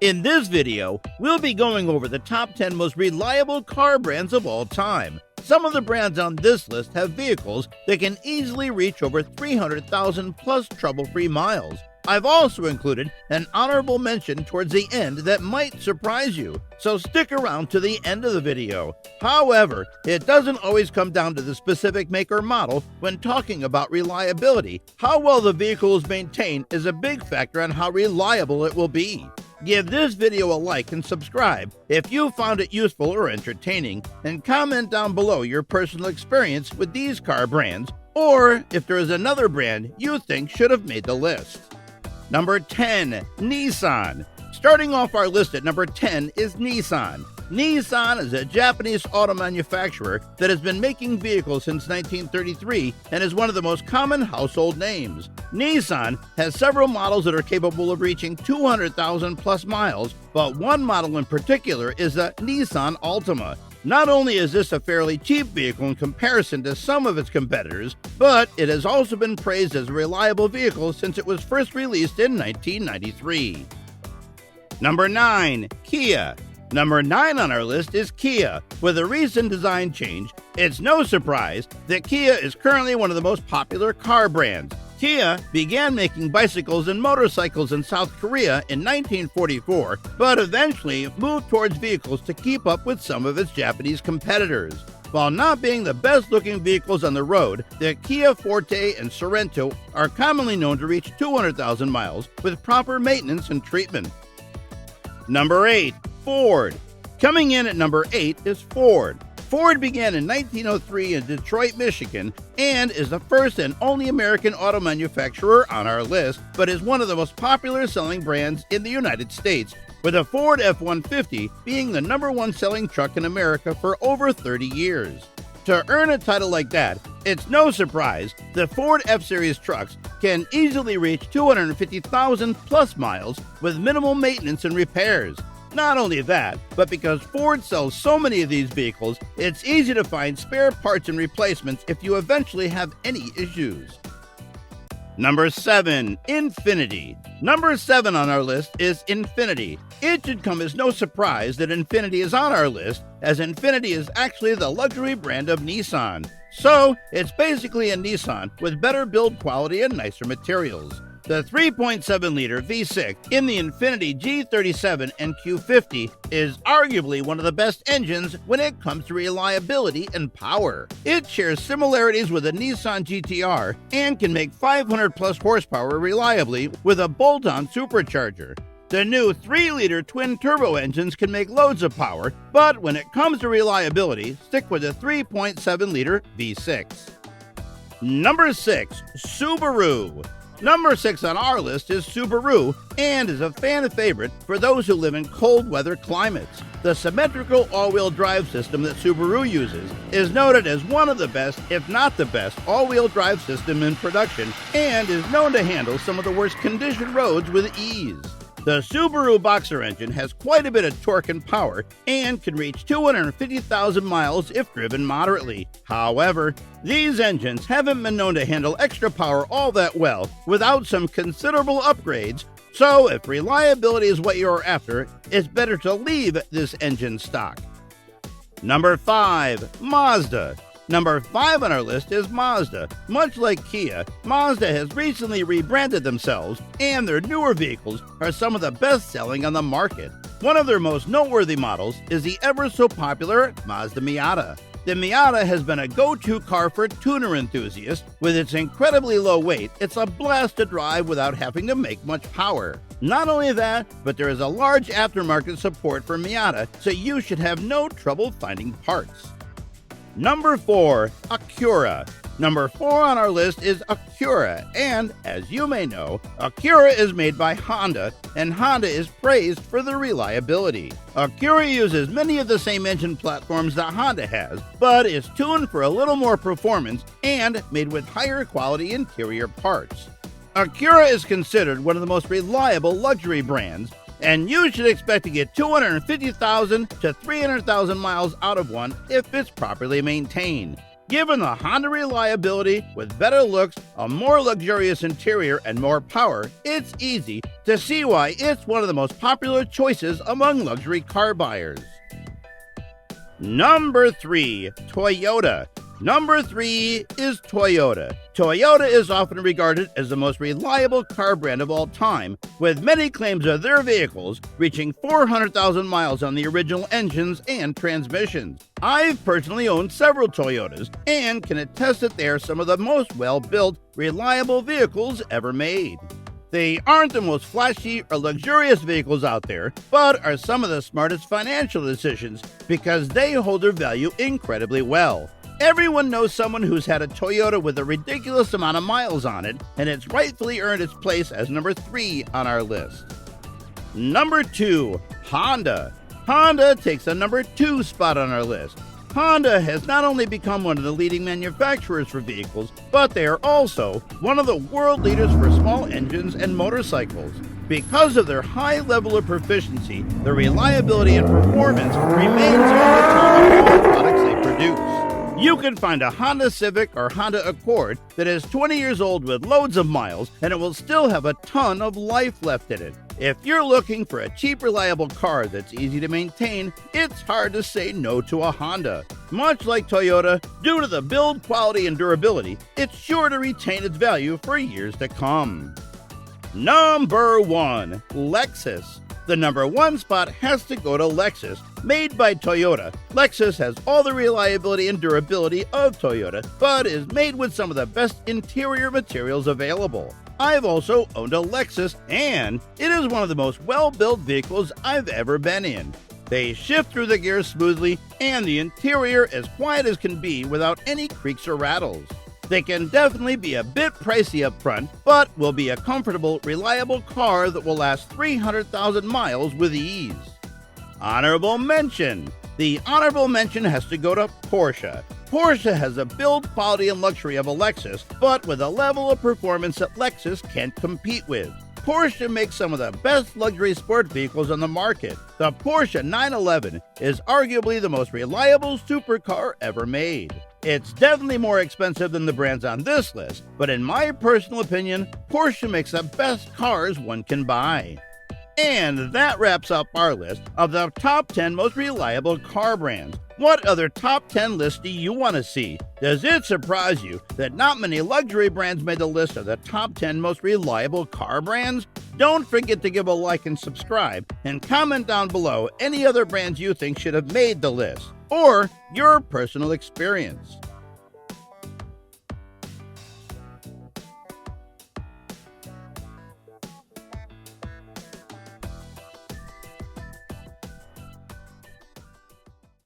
In this video, we'll be going over the top 10 most reliable car brands of all time. Some of the brands on this list have vehicles that can easily reach over 300,000 plus trouble-free miles. I've also included an honorable mention towards the end that might surprise you, so stick around to the end of the video. However, it doesn't always come down to the specific make or model when talking about reliability. How well the vehicle is maintained is a big factor on how reliable it will be. Give this video a like and subscribe if you found it useful or entertaining, and comment down below your personal experience with these car brands, or if there is another brand you think should have made the list. Number 10. Nissan. Starting off our list at number 10 is Nissan. Nissan is a Japanese auto manufacturer that has been making vehicles since 1933 and is one of the most common household names. Nissan has several models that are capable of reaching 200,000 plus miles, but one model in particular is the Nissan Altima. Not only is this a fairly cheap vehicle in comparison to some of its competitors, but it has also been praised as a reliable vehicle since it was first released in 1993. Number 9. Kia. Number 9 on our list is Kia. With a recent design change, it's no surprise that Kia is currently one of the most popular car brands. Kia began making bicycles and motorcycles in South Korea in 1944, but eventually moved towards vehicles to keep up with some of its Japanese competitors. While not being the best-looking vehicles on the road, the Kia Forte and Sorento are commonly known to reach 200,000 miles with proper maintenance and treatment. Number 8. Ford. Coming in at number 8 is Ford. Ford began in 1903 in Detroit, Michigan, and is the first and only American auto manufacturer on our list, but is one of the most popular selling brands in the United States, with the Ford F-150 being the #1 selling truck in America for over 30 years. To earn a title like that, it's no surprise the Ford F-Series trucks can easily reach 250,000 plus miles with minimal maintenance and repairs. Not only that, but because Ford sells so many of these vehicles, it's easy to find spare parts and replacements if you eventually have any issues. Number 7. Infiniti. Number 7 on our list is Infiniti. It should come as no surprise that Infiniti is on our list, as Infiniti is actually the luxury brand of Nissan. So, it's basically a Nissan with better build quality and nicer materials. The 3.7-liter V6 in the Infiniti G37 and Q50 is arguably one of the best engines when it comes to reliability and power. It shares similarities with the Nissan GT-R and can make 500-plus horsepower reliably with a bolt-on supercharger. The new 3-liter twin-turbo engines can make loads of power, but when it comes to reliability, stick with the 3.7-liter V6. Number 6. Subaru. Number 6 on our list is Subaru, and is a fan favorite for those who live in cold weather climates. The symmetrical all-wheel drive system that Subaru uses is noted as one of the best, if not the best, all-wheel drive system in production, and is known to handle some of the worst condition roads with ease. The Subaru Boxer engine has quite a bit of torque and power and can reach 250,000 miles if driven moderately. However, these engines haven't been known to handle extra power all that well without some considerable upgrades, so if reliability is what you're after, it's better to leave this engine stock. Number 5. Mazda. Number 5 on our list is Mazda. Much like Kia, Mazda has recently rebranded themselves, and their newer vehicles are some of the best-selling on the market. One of their most noteworthy models is the ever-so-popular Mazda Miata. The Miata has been a go-to car for tuner enthusiasts. With its incredibly low weight, it's a blast to drive without having to make much power. Not only that, but there is a large aftermarket support for Miata, so you should have no trouble finding parts. Number 4. Acura. Number 4 on our list is Acura, and as you may know, Acura is made by Honda, and Honda is praised for their reliability. Acura uses many of the same engine platforms that Honda has, but is tuned for a little more performance and made with higher quality interior parts. Acura is considered one of the most reliable luxury brands, and you should expect to get 250,000 to 300,000 miles out of one if it's properly maintained. Given the Honda reliability with better looks, a more luxurious interior, and more power, it's easy to see why it's one of the most popular choices among luxury car buyers. Number 3. Toyota. Number 3 is Toyota. Toyota is often regarded as the most reliable car brand of all time, with many claims of their vehicles reaching 400,000 miles on the original engines and transmissions. I've personally owned several Toyotas and can attest that they are some of the most well-built, reliable vehicles ever made. They aren't the most flashy or luxurious vehicles out there, but are some of the smartest financial decisions because they hold their value incredibly well. Everyone knows someone who's had a Toyota with a ridiculous amount of miles on it, and it's rightfully earned its place as number 3 on our list. Number 2. Honda. Honda takes the number 2 spot on our list. Honda has not only become one of the leading manufacturers for vehicles, but they are also one of the world leaders for small engines and motorcycles. Because of their high level of proficiency, their reliability and performance remains among the top of all products they produce. You can find a Honda Civic or Honda Accord that is 20 years old with loads of miles, and it will still have a ton of life left in it. If you're looking for a cheap, reliable car that's easy to maintain, it's hard to say no to a Honda. Much like Toyota, due to the build quality and durability, it's sure to retain its value for years to come. Number 1. Lexus. The number 1 spot has to go to Lexus. Made by Toyota, Lexus has all the reliability and durability of Toyota, but is made with some of the best interior materials available. I've also owned a Lexus, and it is one of the most well-built vehicles I've ever been in. They shift through the gears smoothly, and the interior as quiet as can be without any creaks or rattles. They can definitely be a bit pricey up front, but will be a comfortable, reliable car that will last 300,000 miles with ease. Honorable mention. The honorable mention has to go to Porsche. Porsche has the build quality and luxury of a Lexus, but with a level of performance that Lexus can't compete with. Porsche makes some of the best luxury sport vehicles on the market. The Porsche 911 is arguably the most reliable supercar ever made. It's definitely more expensive than the brands on this list, but in my personal opinion, Porsche makes the best cars one can buy. And that wraps up our list of the top 10 most reliable car brands. What other top 10 lists do you want to see? Does it surprise you that not many luxury brands made the list of the top 10 most reliable car brands? Don't forget to give a like and subscribe, and comment down below any other brands you think should have made the list, or your personal experience.